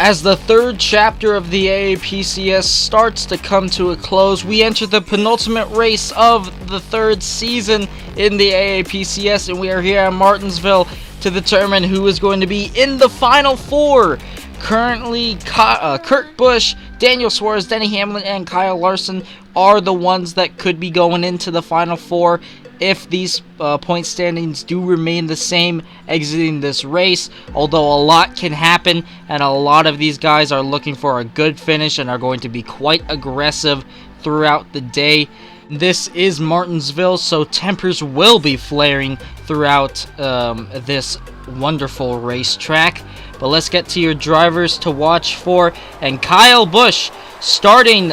As the third chapter of the AAPCS starts to come to a close, we enter the penultimate race of the third season in the AAPCS, and we are here at Martinsville to determine who is going to be in the Final Four. Currently, Kurt Busch, Daniel Suarez, Denny Hamlin, and Kyle Larson are the ones that could be going into the Final Four if these point standings do remain the same exiting this race, although a lot can happen, and a lot of these guys are looking for a good finish and are going to be quite aggressive throughout the day. This is Martinsville, so tempers will be flaring throughout this wonderful racetrack. But let's get to your drivers to watch for. And Kyle Busch starting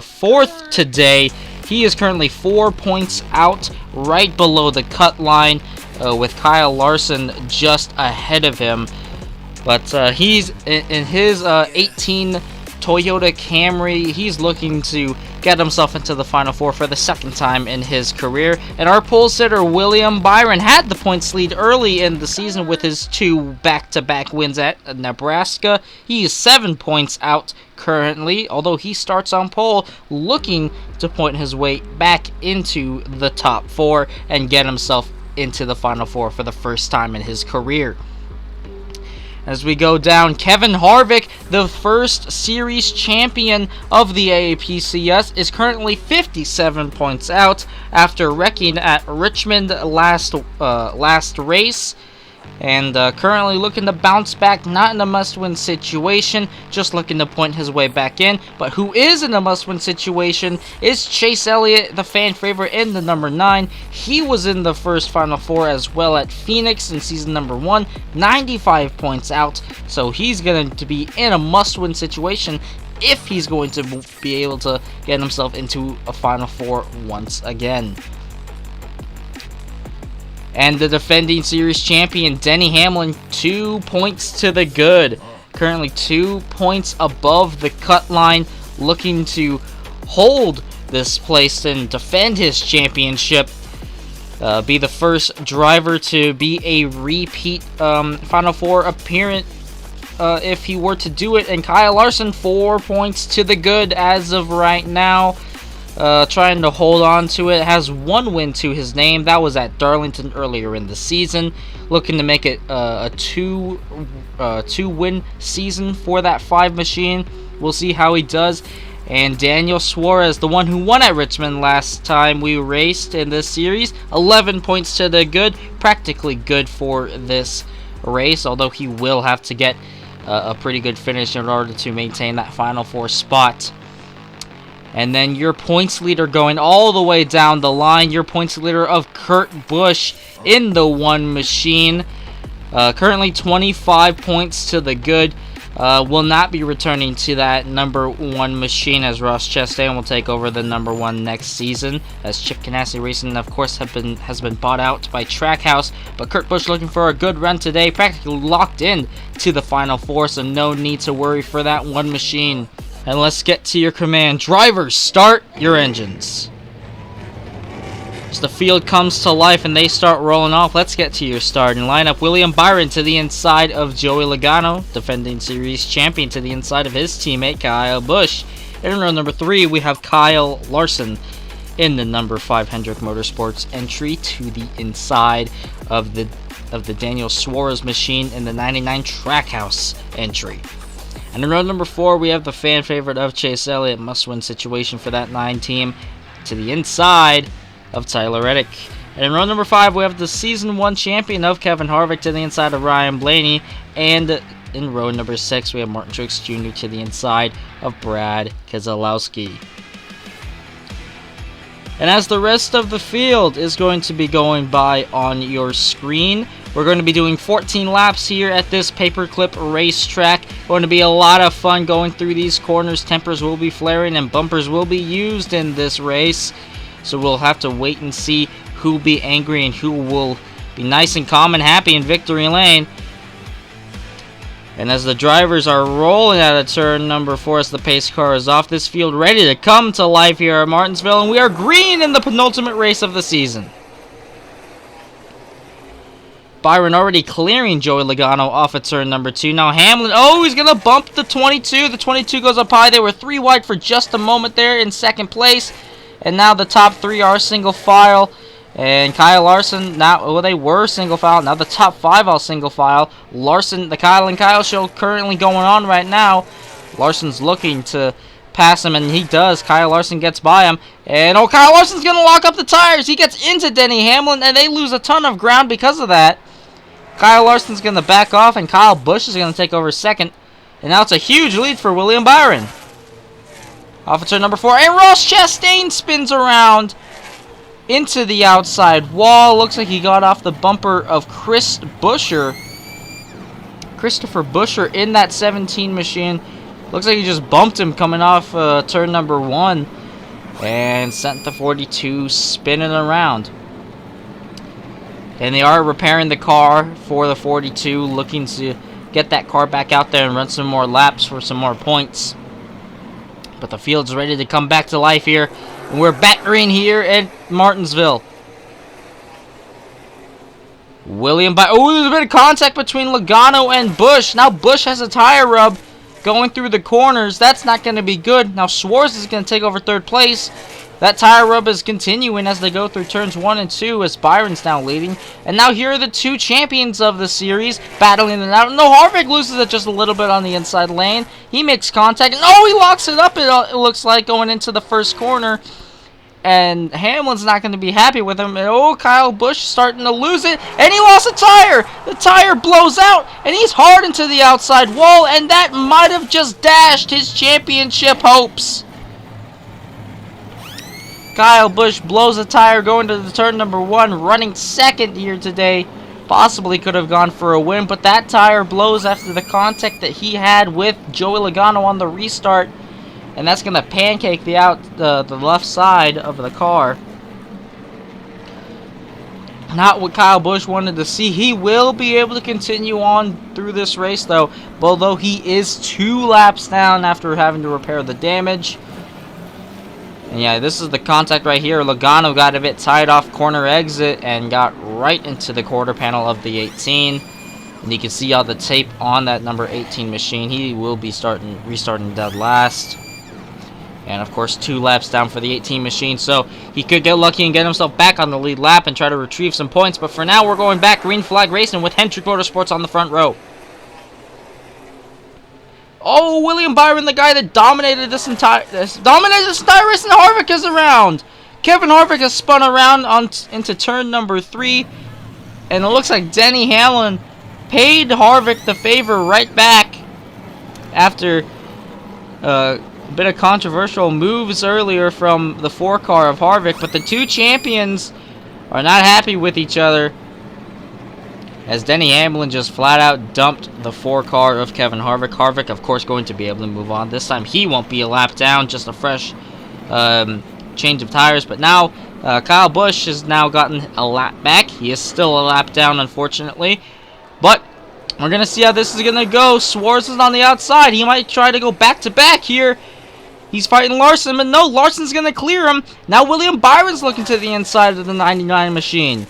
fourth today. He is currently 4 points out, right below the cut line, with Kyle Larson just ahead of him. But he's in his 18 Toyota Camry. He's looking to get himself into the Final Four for the second time in his career. And our pole sitter, William Byron, had the points lead early in the season with his 2 back-to-back wins at Nebraska. He is 7 points out currently, although he starts on pole, looking to point his way back into the top 4 and get himself into the Final Four for the first time in his career. As we go down, Kevin Harvick, the first series champion of the AAPCS, is currently 57 points out after wrecking at Richmond last race. And currently looking to bounce back, not in a must-win situation, just looking to point his way back in. But who is in a must-win situation is Chase Elliott, the fan favorite in the number 9. He was in the first Final Four as well at Phoenix in season number 1, 95 points out. So he's going to be in a must-win situation if he's going to be able to get himself into a Final Four once again. And the defending series champion, Denny Hamlin, 2 points to the good. Currently 2 points above the cut line, looking to hold this place and defend his championship. Be the first driver to be a repeat Final Four appearance if he were to do it. And Kyle Larson, 4 points to the good as of right now. Trying to hold on to it, has 1 win to his name. That was at Darlington earlier in the season. Looking to make it a 2-win season for that 5 machine. We'll see how he does. And Daniel Suarez, the one who won at Richmond last time we raced in this series, 11 points to the good. Practically good for this race, although he will have to get a pretty good finish in order to maintain that Final Four spot. And then your points leader going all the way down the line, your points leader of Kurt Busch in the 1 machine. Currently 25 points to the good. Will not be returning to that number 1 machine, as Ross Chastain will take over the number 1 next season, as Chip Ganassi Racing, of course, has been bought out by Trackhouse. But Kurt Busch looking for a good run today, practically locked in to the Final Four, so no need to worry for that 1 machine. And let's get to your command. Drivers, start your engines. As the field comes to life and they start rolling off, let's get to your starting lineup. William Byron to the inside of Joey Logano, defending series champion, to the inside of his teammate Kyle Busch. In row number 3, we have Kyle Larson in the number 5 Hendrick Motorsports entry, to the inside of the Daniel Suarez machine in the 99 Trackhouse entry. And in row number 4, we have the fan favorite of Chase Elliott, must-win situation for that 9 team, to the inside of Tyler Reddick. And in row number 5, we have the season 1 champion of Kevin Harvick to the inside of Ryan Blaney. And in row number 6, we have Martin Truex Jr. to the inside of Brad Keselowski. And as the rest of the field is going to be going by on your screen, we're going to be doing 14 laps here at this paperclip racetrack. Going to be a lot of fun going through these corners. Tempers will be flaring and bumpers will be used in this race. So we'll have to wait and see who will be angry and who will be nice and calm and happy in victory lane. And as the drivers are rolling out of turn number 4 as the pace car is off, this field ready to come to life here at Martinsville. And we are green in the penultimate race of the season. BYRON already clearing Joey Logano off of turn number 2. Now Hamlin, oh, he's going to bump the 22. The 22 goes up high. They were 3 wide for just a moment there in second place. And now the top 3 are single file. And Kyle Larson, now, well, they were single file. Now the top 5 are single file. Larson, the Kyle and Kyle show currently going on right now. Larson's looking to pass him, and he does. Kyle Larson gets by him. And, oh, Kyle Larson's going to lock up the tires. He gets into Denny Hamlin, and they lose a ton of ground because of that. Kyle Larson's going to back off, and Kyle Busch is going to take over second. And now it's a huge lead for William Byron. Off of turn number 4, and Ross Chastain spins around into the outside wall. Looks like he got off the bumper of Christopher Buescher in that 17 machine. Looks like he just bumped him coming off turn number 1 and sent the 42 spinning around. And they are repairing the car for the 42, looking to get that car back out there and run some more laps for some more points. But the field's ready to come back to life here. And we're battering here at Martinsville. Oh, there's a bit of contact between Logano and Busch. Now Busch has a tire rub going through the corners. That's not going to be good. Now SUÁREZ is going to take over third place. That tire rub is continuing as they go through turns 1 and 2 as BYRON's now leading. And now here are the 2 champions of the series battling it out. No, HARVICK loses it just a little bit on the inside lane. He makes contact. And oh, he locks it up, it looks like, going into the first corner. And Hamlin's not going to be happy with him. And oh, Kyle Busch starting to lose it. And he lost a tire. The tire blows out. And he's hard into the outside wall. And that might have just dashed his championship hopes. Kyle Busch blows a tire going to the turn number 1. Running second here today. Possibly could have gone for a win. But that tire blows after the contact that he had with Joey Logano on the restart. And that's going to pancake the left side of the car. Not what Kyle Busch wanted to see. He will be able to continue on through this race, though. Although he is 2 laps down after having to repair the damage. And yeah, this is the contact right here. Logano got a bit tied off corner exit and got right into the quarter panel of the 18. And you can see all the tape on that number 18 machine. He will be restarting dead last. And, of course, 2 laps down for the 18 machine. So, he could get lucky and get himself back on the lead lap and try to retrieve some points. But for now, we're going back green flag racing with Hendrick Motorsports on the front row. Oh, William Byron, the guy that dominated this entire race, and HARVICK is around. Kevin HARVICK has spun around into turn number 3. And it looks like Denny Hamlin paid HARVICK the favor right back after a bit of controversial moves earlier from the 4-car of HARVICK, but the 2 champions are not happy with each other as Denny Hamlin just flat out dumped the 4-car of Kevin HARVICK. HARVICK, of course, going to be able to move on. This time he won't be a lap down, just a fresh change of tires. But now Kyle Busch has now gotten a lap back. He is still a lap down, unfortunately. But we're going to see how this is going to go. SUÁREZ is on the outside. He might try to go back-to-back here. He's fighting Larson, but no, Larson's going to clear him. Now William Byron's looking to the inside of the 99 machine.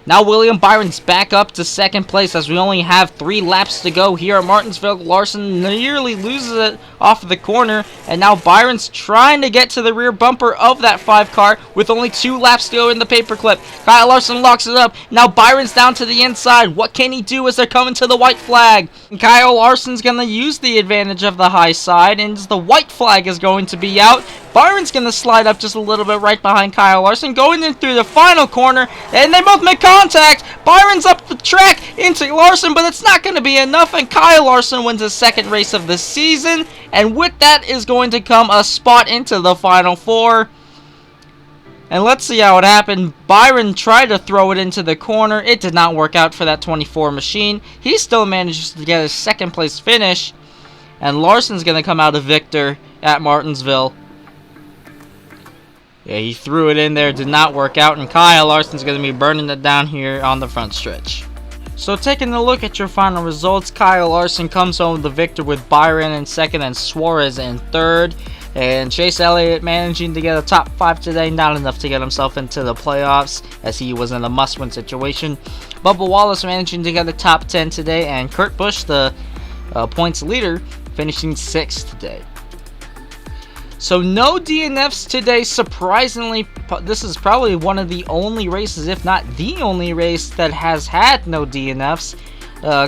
Now William Byron's back up to second place as we only have 3 laps to go here at Martinsville. Larson nearly loses it off of the corner, and now Byron's trying to get to the rear bumper of that 5-car with only 2 laps to go in the paperclip. Kyle Larson locks it up. Now Byron's down to the inside. What can he do as they're coming to the white flag? And Kyle Larson's going to use the advantage of the high side, and the white flag is going to be out. Byron's going to slide up just a little bit right behind Kyle Larson, going in through the final corner, and they both make contact. Byron's up the track into Larson, but it's not going to be enough, and Kyle Larson wins his 2nd race of the season, and with that is going to come a spot into the Final 4. And let's see how it happened. Byron tried to throw it into the corner. It did not work out for that 24 machine. He still manages to get a 2nd place finish, and Larson's going to come out a victor at Martinsville. Yeah, he threw it in there, did not work out, and Kyle Larson's going to be burning it down here on the front stretch. So taking a look at your final results, Kyle Larson comes home with the victor with BYRON in 2nd and SUÁREZ in 3rd. And Chase Elliott managing to get a top 5 today, not enough to get himself into the playoffs as he was in a must-win situation. Bubba Wallace managing to get the top 10 today, and Kurt Busch, the points leader, finishing 6th today. So no DNFs today. Surprisingly, this is probably one of the only races, if not the only race, that has had no DNFs.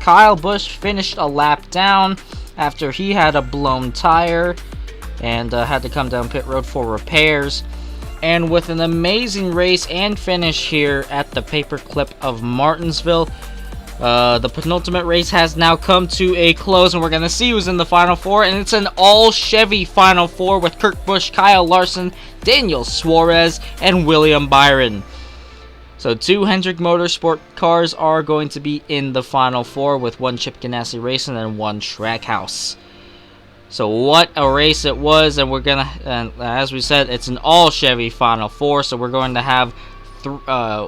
Kyle Busch finished a lap down after he had a blown tire and had to come down pit road for repairs. And with an amazing race and finish here at the Paperclip of Martinsville, the penultimate race has now come to a close, and we're going to see who's in the Final Four. And it's an all-Chevy Final Four with Kurt Busch, Kyle Larson, Daniel Suarez, and William Byron. So 2 Hendrick Motorsport cars are going to be in the Final Four, with 1 Chip Ganassi Racing and 1 Trackhouse. So what a race it was, and we're gonna, as we said, it's an all-Chevy Final Four, so we're going to have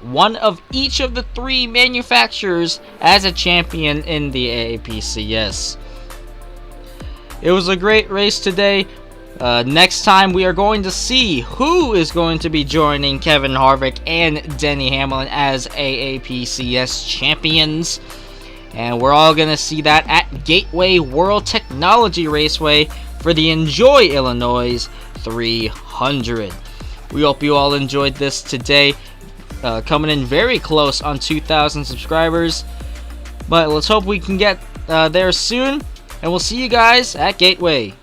one of each of the 3 manufacturers as a champion in the AAPCS. It was a great race today. Next time we are going to see who is going to be joining Kevin Harvick and Denny Hamlin as AAPCS champions. And we're all going to see that at Gateway World Technology Raceway for the Enjoy Illinois 300. We hope you all enjoyed this today. Coming in very close on 2,000 subscribers. But let's hope we can get there soon. And we'll see you guys at Gateway.